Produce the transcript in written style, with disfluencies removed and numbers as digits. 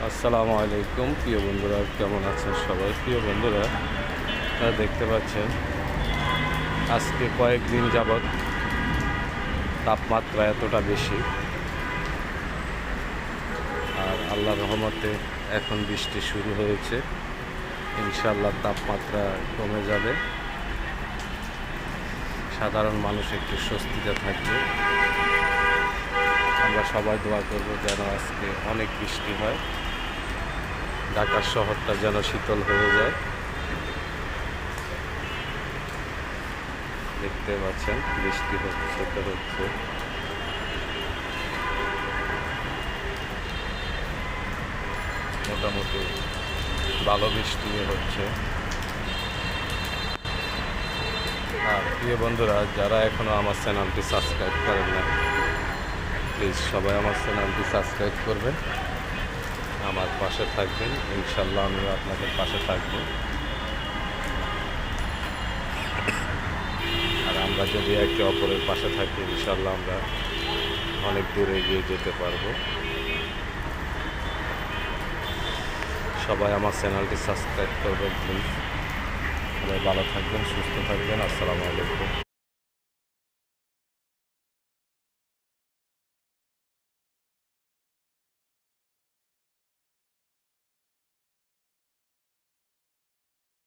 আসসালামু আলাইকুম প্রিয় বন্ধুরা, কেমন আছেন সবাই? প্রিয় বন্ধুরা, দেখতে পাচ্ছেন আজকে কয়েকদিন যাবৎ তাপমাত্রা এতটা বেশি, আর আল্লাহর রহমতে এখন বৃষ্টি শুরু হয়েছে। ইনশাআল্লাহ তাপমাত্রা কমে যাবে, সাধারণ মানুষ একটু স্বস্তিতে থাকবে। আমরা সবাই দোয়া করব যেন আজকে অনেক বৃষ্টি হয়, ঢাকা শহরটা যেন শীতল হয়ে যায়। দেখতে পাচ্ছেন বৃষ্টি হচ্ছে। মোটামুটি ভালো বৃষ্টি হচ্ছে। আর প্রিয় বন্ধুরা, যারা এখনও আমার চ্যানেলটি সাবস্ক্রাইব করেন না, প্লিজ সবাই আমার চ্যানেলটি সাবস্ক্রাইব করবেন, আমার পাশে থাকবেন। ইনশাল্লাহ আমিও আপনাদের পাশে থাকব। আর আমরা যদি একে অপরের পাশে থাকি, ইনশাল্লাহ আমরা অনেক দূরে এগিয়ে যেতে পারবো। সবাই আমার চ্যানেলটি সাবস্ক্রাইব করবেন প্লিজ। সবাই ভালো থাকবেন, সুস্থ থাকবেন। আসসালামু আলাইকুম।